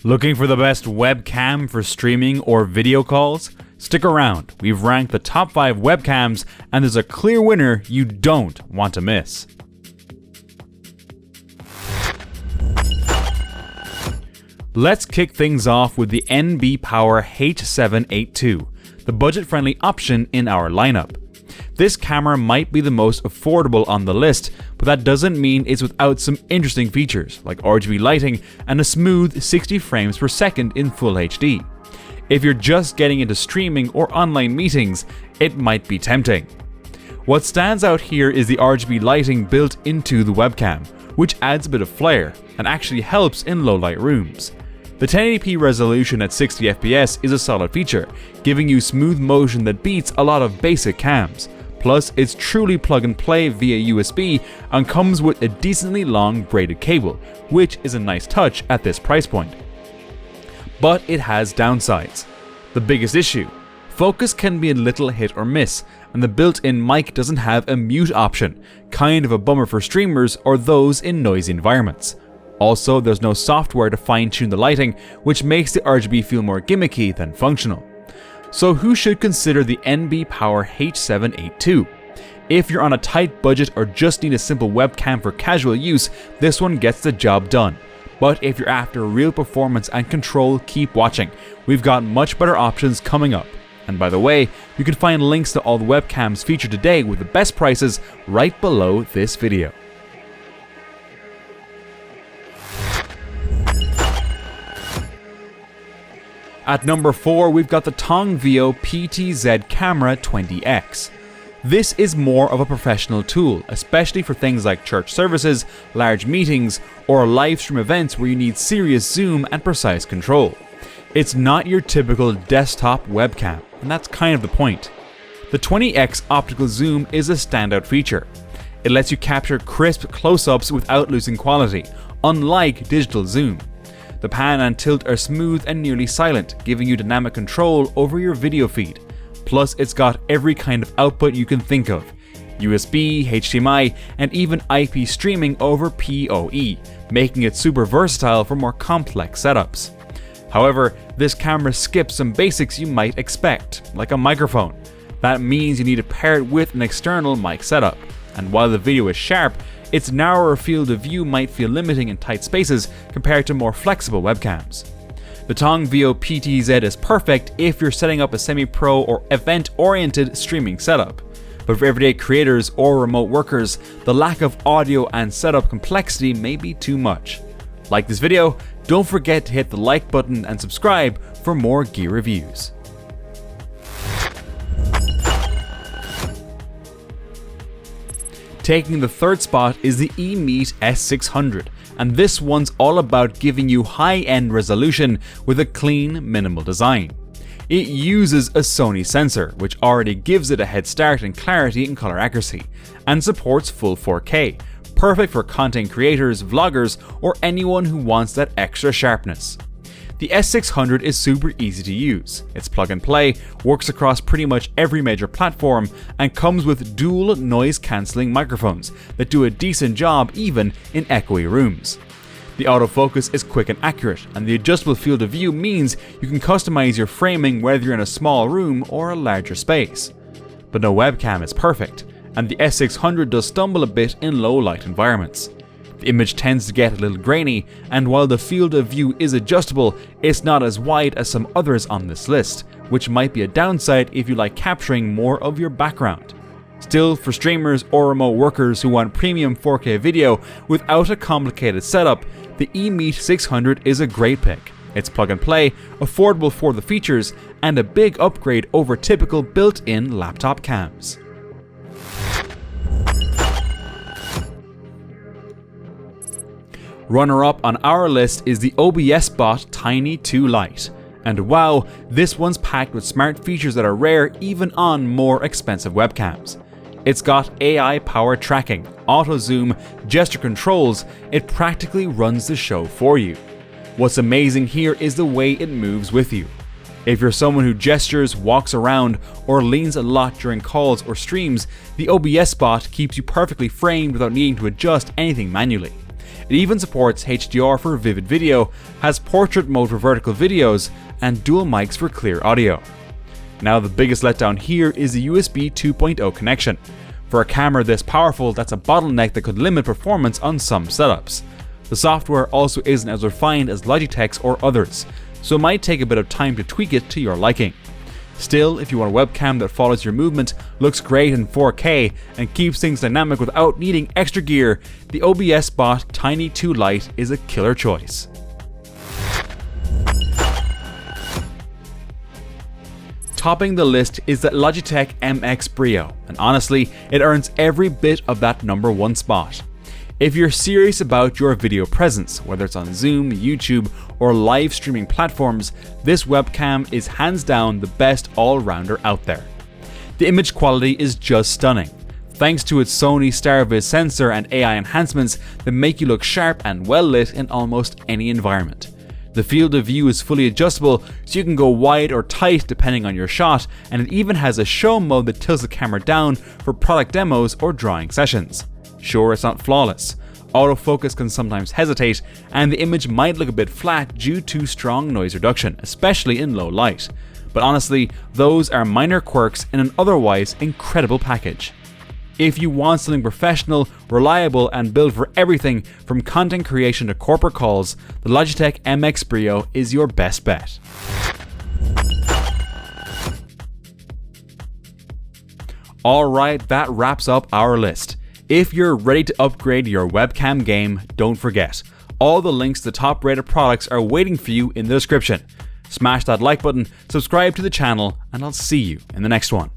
Looking for the best webcam for streaming or video calls? Stick around, we've ranked the top 5 webcams and there's a clear winner you don't want to miss. Let's kick things off with the NBPOWER H782, the budget-friendly option in our lineup. This camera might be the most affordable on the list, but that doesn't mean it's without some interesting features like RGB lighting and a smooth 60 frames per second in Full HD. If you're just getting into streaming or online meetings, it might be tempting. What stands out here is the RGB lighting built into the webcam, which adds a bit of flair and actually helps in low light rooms. The 1080p resolution at 60 FPS is a solid feature, giving you smooth motion that beats a lot of basic cams. Plus, it's truly plug and play via USB and comes with a decently long braided cable, which is a nice touch at this price point. But it has downsides. The biggest issue: focus can be a little hit or miss, and the built-in mic doesn't have a mute option, kind of a bummer for streamers or those in noisy environments. Also, there's no software to fine-tune the lighting, which makes the RGB feel more gimmicky than functional. So who should consider the NBPOWER H782? If you're on a tight budget or just need a simple webcam for casual use, this one gets the job done. But if you're after real performance and control, keep watching. We've got much better options coming up. And by the way, you can find links to all the webcams featured today with the best prices right below this video. At number 4, we've got the Tongveo PTZ Camera 20X. This is more of a professional tool, especially for things like church services, large meetings, or live stream events where you need serious zoom and precise control. It's not your typical desktop webcam, and that's kind of the point. The 20X optical zoom is a standout feature. It lets you capture crisp close-ups without losing quality, unlike digital zoom. The pan and tilt are smooth and nearly silent, giving you dynamic control over your video feed. Plus, it's got every kind of output you can think of: USB, HDMI, and even IP streaming over PoE, making it super versatile for more complex setups. However, this camera skips some basics you might expect, like a microphone. That means you need to pair it with an external mic setup, and while the video is sharp, its narrower field of view might feel limiting in tight spaces compared to more flexible webcams. The Tongveo PTZ is perfect if you're setting up a semi-pro or event-oriented streaming setup. But for everyday creators or remote workers, the lack of audio and setup complexity may be too much. Like this video, don't forget to hit the like button and subscribe for more gear reviews. Taking the third spot is the EMEET S600, and this one's all about giving you high-end resolution with a clean, minimal design. It uses a Sony sensor, which already gives it a head start in clarity and color accuracy, and supports full 4K, perfect for content creators, vloggers, or anyone who wants that extra sharpness. The S600 is super easy to use. It's plug and play, works across pretty much every major platform, and comes with dual noise cancelling microphones that do a decent job even in echoey rooms. The autofocus is quick and accurate, and the adjustable field of view means you can customize your framing whether you're in a small room or a larger space. But no webcam is perfect, and the S600 does stumble a bit in low light environments. The image tends to get a little grainy, and while the field of view is adjustable, it's not as wide as some others on this list, which might be a downside if you like capturing more of your background. Still, for streamers or remote workers who want premium 4K video without a complicated setup, the EMEET 600 is a great pick. It's plug and play, affordable for the features, and a big upgrade over typical built-in laptop cams. Runner-up on our list is the OBSBOT Tiny 2 Lite. And wow, this one's packed with smart features that are rare even on more expensive webcams. It's got AI-powered tracking, auto-zoom, gesture controls. It practically runs the show for you. What's amazing here is the way it moves with you. If you're someone who gestures, walks around, or leans a lot during calls or streams, the OBSBOT keeps you perfectly framed without needing to adjust anything manually. It even supports HDR for vivid video, has portrait mode for vertical videos, and dual mics for clear audio. Now the biggest letdown here is the USB 2.0 connection. For a camera this powerful, that's a bottleneck that could limit performance on some setups. The software also isn't as refined as Logitech's or others, so it might take a bit of time to tweak it to your liking. Still, if you want a webcam that follows your movement, looks great in 4K, and keeps things dynamic without needing extra gear, the OBSBOT Tiny 2 Lite is a killer choice. Topping the list is the Logitech MX Brio, and honestly, it earns every bit of that #1 spot. If you're serious about your video presence, whether it's on Zoom, YouTube, or live streaming platforms, this webcam is hands down the best all-rounder out there. The image quality is just stunning, thanks to its Sony StarViz sensor and AI enhancements that make you look sharp and well lit in almost any environment. The field of view is fully adjustable, so you can go wide or tight depending on your shot, and it even has a show mode that tilts the camera down for product demos or drawing sessions. Sure, it's not flawless. Autofocus can sometimes hesitate, and the image might look a bit flat due to strong noise reduction, especially in low light. But honestly, those are minor quirks in an otherwise incredible package. If you want something professional, reliable, and built for everything from content creation to corporate calls, the Logitech MX Brio is your best bet. Alright, that wraps up our list. If you're ready to upgrade your webcam game, don't forget, all the links to the top rated products are waiting for you in the description. Smash that like button, subscribe to the channel, and I'll see you in the next one.